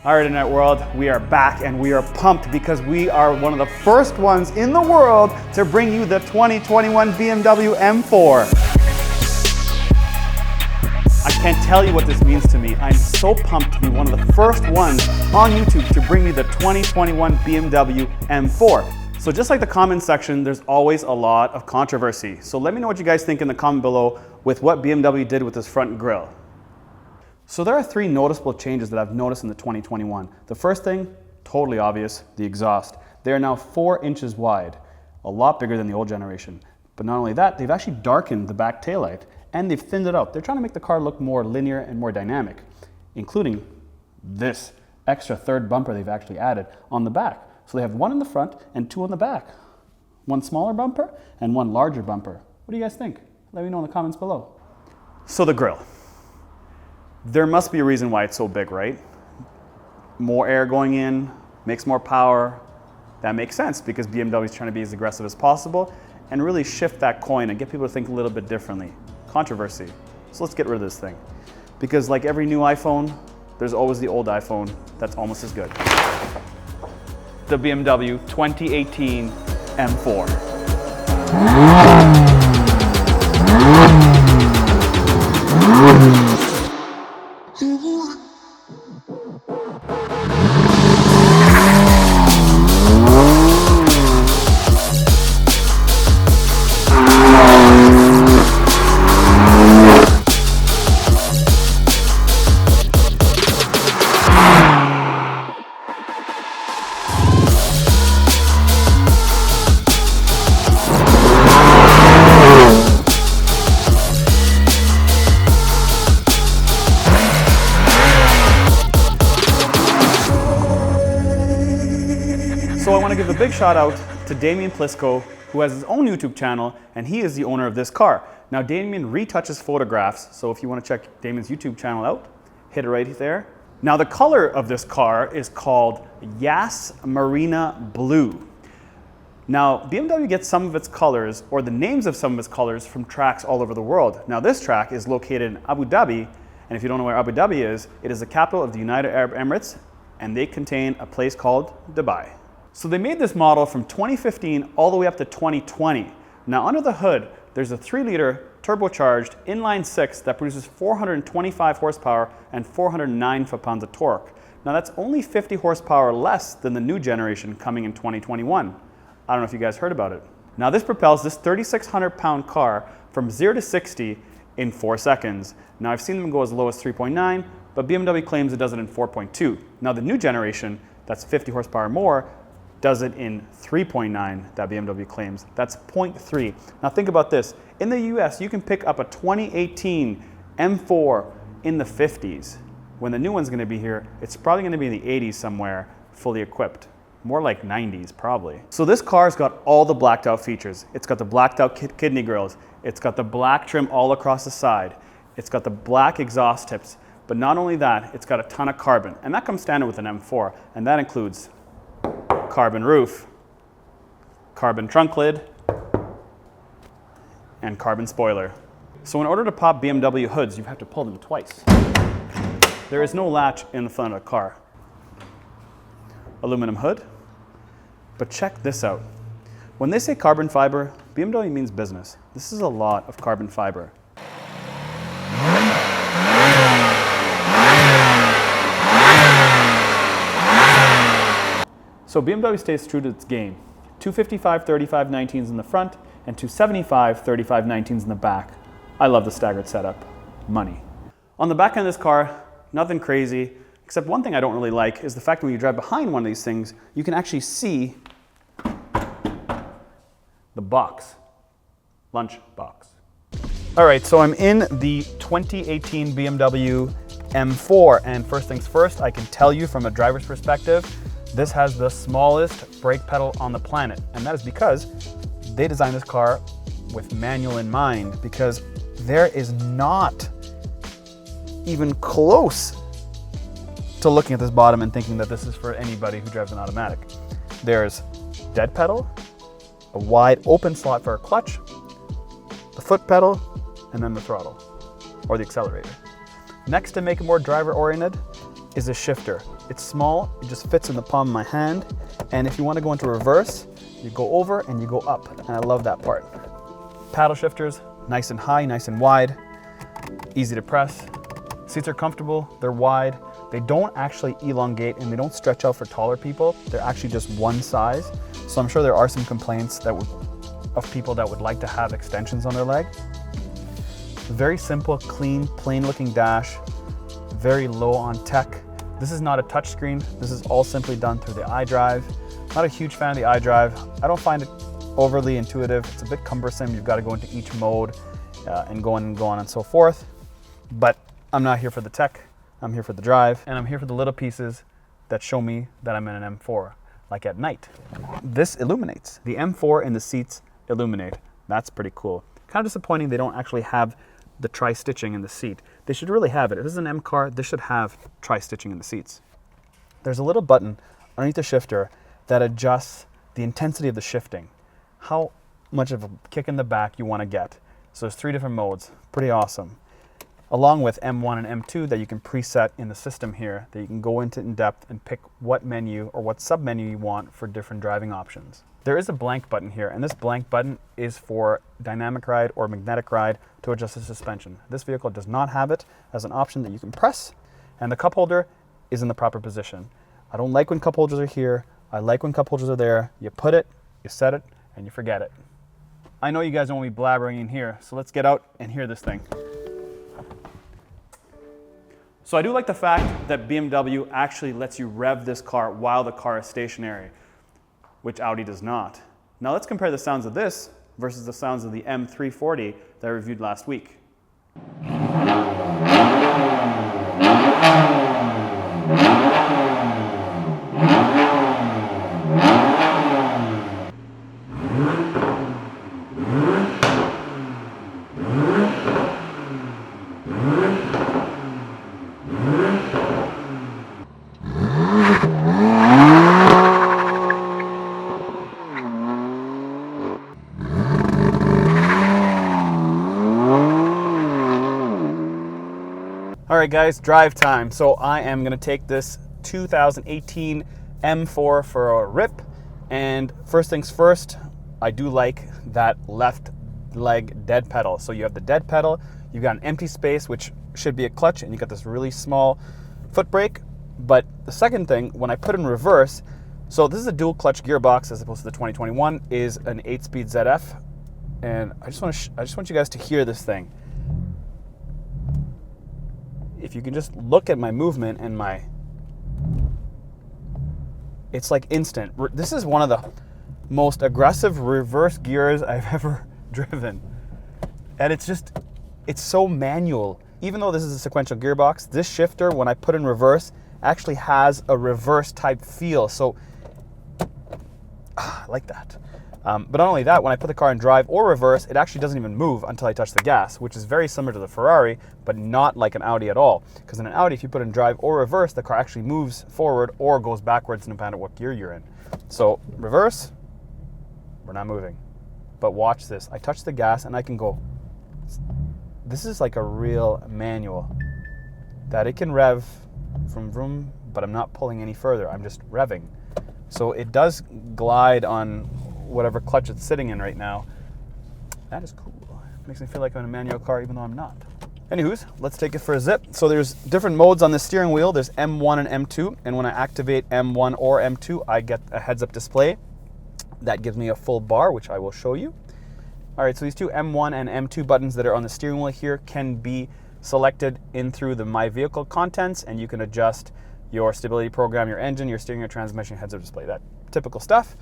All right, Internet world, we are back and we are pumped because we are one of the first ones in the world to bring you the 2021 BMW M4. I can't tell you what this means to me. I'm so pumped to be one of the first ones on YouTube to bring you the 2021 BMW M4. So just like the comment section, there's always a lot of controversy. So let me know what you guys think in the comment below with what BMW did with this front grille. So there are three noticeable changes that I've noticed in the 2021. The first thing, totally obvious, the exhaust. They are now 4 inches wide, a lot bigger than the old generation. But not only that, they've actually darkened the back taillight and they've thinned it out. They're trying to make the car look more linear and more dynamic, including this extra third bumper they've actually added on the back. So they have one in the front and 2 on the back. One smaller bumper and one larger bumper. What do you guys think? Let me know in the comments below. So the grille. There must be a reason why it's so big, right? More air going in, makes more power. That makes sense because BMW is trying to be as aggressive as possible and really shift that coin and get people to think a little bit differently. Controversy. So let's get rid of this thing. Because like every new iPhone, there's always the old iPhone that's almost as good. The BMW 2018 M4. So I want to give a big shout out to Damian Plisko, who has his own YouTube channel, and he is the owner of this car. Now Damian retouches photographs, so if you want to check Damian's YouTube channel out, hit it right there. Now the color of this car is called Yas Marina Blue. Now BMW gets some of its colors, or the names of some of its colors, from tracks all over the world. Now this track is located in Abu Dhabi, and if you don't know where Abu Dhabi is, it is the capital of the United Arab Emirates, and they contain a place called Dubai. So they made this model from 2015 all the way up to 2020. Now under the hood, there's a 3-liter turbocharged inline-6 that produces 425 horsepower and 409 foot-pounds of torque. Now that's only 50 horsepower less than the new generation coming in 2021. I don't know if you guys heard about it. Now this propels this 3,600-pound car from 0 to 60 in 4 seconds. Now I've seen them go as low as 3.9, but BMW claims it does it in 4.2. Now the new generation, that's 50 horsepower more, does it in 3.9 that BMW claims. That's 0.3. Now think about this. In the US, you can pick up a 2018 M4 in the 50s. When the new one's gonna be here, it's probably gonna be in the 80s somewhere, fully equipped. More like 90s, probably. So this car's got all the blacked out features. It's got the blacked out kidney grills. It's got the black trim all across the side. It's got the black exhaust tips. But not only that, it's got a ton of carbon. And that comes standard with an M4. And that includes carbon roof, carbon trunk lid, and carbon spoiler. So in order to pop BMW hoods, you have to pull them twice. There is no latch in the front of the car. Aluminum hood. But check this out. When they say carbon fiber, BMW means business. This is a lot of carbon fiber. So BMW stays true to its game. 255 3519s in the front and 275 3519s in the back. I love the staggered setup. Money. On the back end of this car, nothing crazy, except one thing I don't really like is the fact that when you drive behind one of these things, you can actually see the box, lunch box. All right, so I'm in the 2018 BMW M4, and first things first, I can tell you from a driver's perspective, this has the smallest brake pedal on the planet, and that is because they designed this car with manual in mind, because there is not even close to looking at this bottom and thinking that this is for anybody who drives an automatic. There's dead pedal, a wide open slot for a clutch, the foot pedal, and then the throttle, or the accelerator. Next, to make it more driver-oriented, is a shifter. It's small, it just fits in the palm of my hand. And if you want to go into reverse, you go over and you go up. And I love that part. Paddle shifters, nice and high, nice and wide, easy to press. Seats are comfortable, they're wide. They don't actually elongate and they don't stretch out for taller people. They're actually just one size. So I'm sure there are some complaints of people that would like to have extensions on their leg. Very simple, clean, plain looking dash, very low on tech. This is not a touchscreen. This is all simply done through the iDrive. Not a huge fan of the iDrive. I don't find it overly intuitive. It's a bit cumbersome. You've got to go into each mode and go on and so forth. But I'm not here for the tech. I'm here for the drive, and I'm here for the little pieces that show me that I'm in an M4, like at night. This illuminates. The M4 and the seats illuminate. That's pretty cool. Kind of disappointing they don't actually have the tri-stitching in the seat. They should really have it. If this is an M car, this should have tri-stitching in the seats. There's a little button underneath the shifter that adjusts the intensity of the shifting, how much of a kick in the back you want to get. So there's 3 different modes, pretty awesome. Along with M1 and M2 that you can preset in the system here, that you can go into in depth and pick what menu or what sub-menu you want for different driving options. There is a blank button here, and this blank button is for dynamic ride or magnetic ride to adjust the suspension. This vehicle does not have it as an option that you can press, and the cup holder is in the proper position. I don't like when cup holders are here. I like when cup holders are there. You put it, you set it, and you forget it. I know you guys don't want me blabbering in here, so let's get out and hear this thing. So I do like the fact that BMW actually lets you rev this car while the car is stationary, which Audi does not. Now let's compare the sounds of this versus the sounds of the M340 that I reviewed last week. All right guys, drive time. So I am gonna take this 2018 M4 for a rip. And first things first, I do like that left leg dead pedal. So you have the dead pedal, you've got an empty space, which should be a clutch, and you got this really small foot brake. But the second thing, when I put in reverse, so this is a dual clutch gearbox as opposed to the 2021, is an 8-speed ZF. And I just want you guys to hear this thing. If you can just look at my movement and it's like instant. This is one of the most aggressive reverse gears I've ever driven. And it's so manual. Even though this is a sequential gearbox, this shifter, when I put in reverse, actually has a reverse type feel. So, I like that. But not only that, when I put the car in drive or reverse, it actually doesn't even move until I touch the gas, which is very similar to the Ferrari, but not like an Audi at all. Because in an Audi, if you put in drive or reverse, the car actually moves forward or goes backwards no matter what gear you're in. So reverse, we're not moving. But watch this. I touch the gas and I can go. This is like a real manual that it can rev from vroom, but I'm not pulling any further. I'm just revving. So it does glide on whatever clutch it's sitting in right now. That is cool. Makes me feel like I'm in a manual car even though I'm not. Anywho's, let's take it for a zip. So there's different modes on the steering wheel. There's M1 and M2, and when I activate M1 or M2, I get a heads-up display that gives me a full bar, which I will show you. All right, so these two M1 and M2 buttons that are on the steering wheel here can be selected in through the My Vehicle contents, and you can adjust your stability program, your engine, your steering, your transmission, heads-up display, that typical stuff.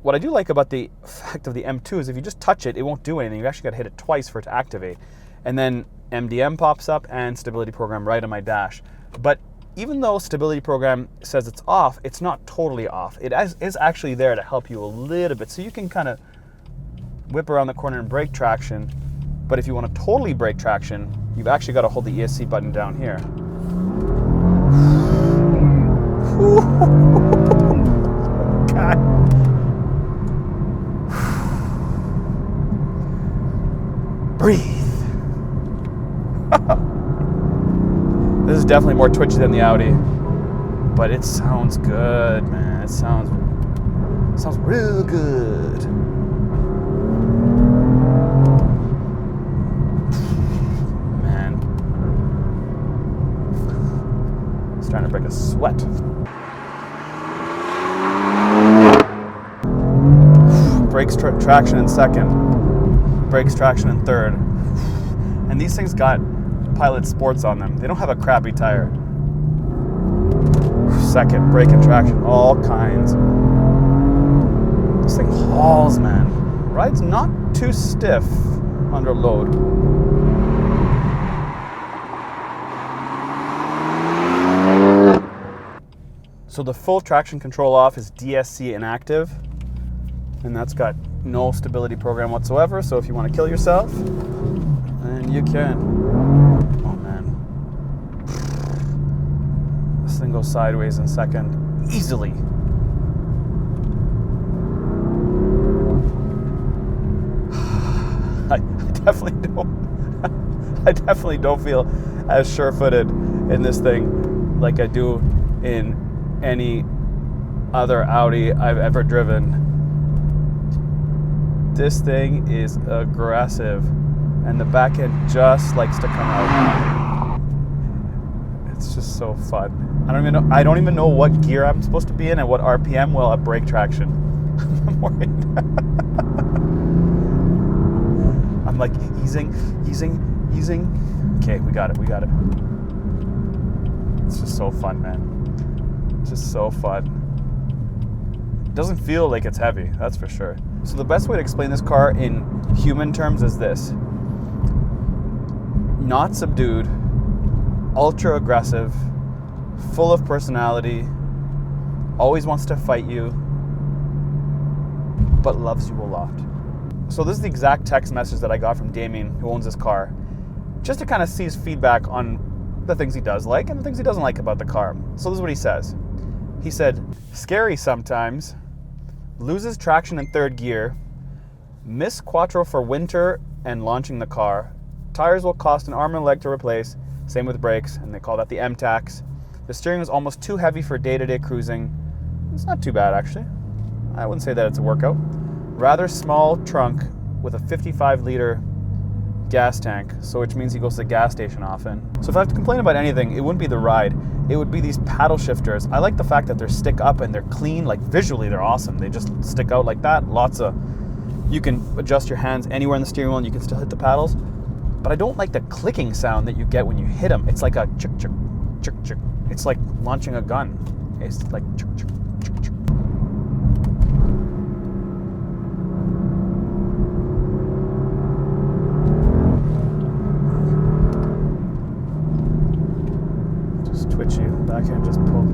What I do like about the fact of the M2 is if you just touch it, it won't do anything. You actually got to hit it twice for it to activate. And then MDM pops up and stability program right on my dash. But even though stability program says it's off, it's not totally off. It is actually there to help you a little bit. So you can kind of whip around the corner and brake traction. But if you want to totally brake traction, you've actually got to hold the ESC button down here. God. Breathe. This is definitely more twitchy than the Audi. but it sounds good, man. It sounds real good. Man, it's starting to break a sweat. Brakes traction in second, brakes traction in third. And these things got Pilot Sports on them. They don't have a crappy tire. Second, brake and traction, all kinds. This thing hauls, man. Ride's not too stiff under load. So the full traction control off is DSC inactive, and that's got no stability program whatsoever, so if you want to kill yourself, then you can. Oh man. This thing goes sideways in second, easily. I definitely don't feel as sure-footed in this thing like I do in any other Audi I've ever driven. This thing is aggressive, and the back end just likes to come out. It's just so fun. I don't even know what gear I'm supposed to be in and what RPM. Well, at brake traction. I'm worried. I'm like easing. Okay, we got it. It's just so fun, man. It's just so fun. It doesn't feel like it's heavy, that's for sure. So the best way to explain this car in human terms is this. Not subdued, ultra aggressive, full of personality, always wants to fight you, but loves you a lot. So this is the exact text message that I got from Damian, who owns this car, just to kind of see his feedback on the things he does like and the things he doesn't like about the car. So this is what he says. He said, scary sometimes, loses traction in third gear, miss quattro for winter and launching the car, tires will cost an arm and a leg to replace, same with brakes, and they call that the M-tax. The steering is almost too heavy for day-to-day cruising. It's not too bad, actually. I wouldn't say that it's a workout. Rather small trunk with a 55-liter gas tank, so which means he goes to the gas station often. So if I have to complain about anything, it wouldn't be the ride. It would be these paddle shifters. I like the fact that they're stick up and they're clean, like visually they're awesome. They just stick out like that. You can adjust your hands anywhere in the steering wheel and you can still hit the paddles. But I don't like the clicking sound that you get when you hit them. It's like a chick, chick, chick, chick. It's like launching a gun. It's like chick, chick, chick, chick. Twitchy, backhand just pulled.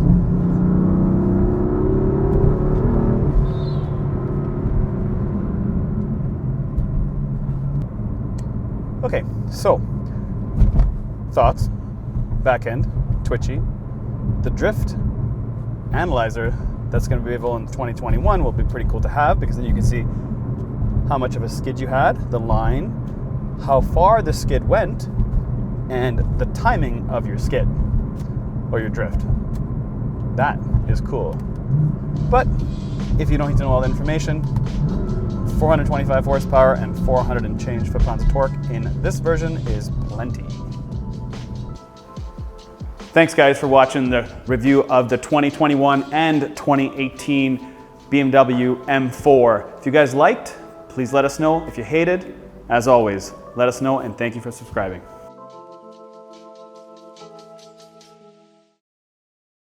Okay, so thoughts, backhand, twitchy. The drift analyzer that's going to be available in 2021 will be pretty cool to have, because then you can see how much of a skid you had, the line, how far the skid went, and the timing of your skid or your drift. That is cool. But if you don't need to know all the information, 425 horsepower and 400 and change foot-pounds of torque in this version is plenty. Thanks guys for watching the review of the 2021 and 2018 BMW M4. If you guys liked, please let us know. If you hated, as always, let us know, and thank you for subscribing.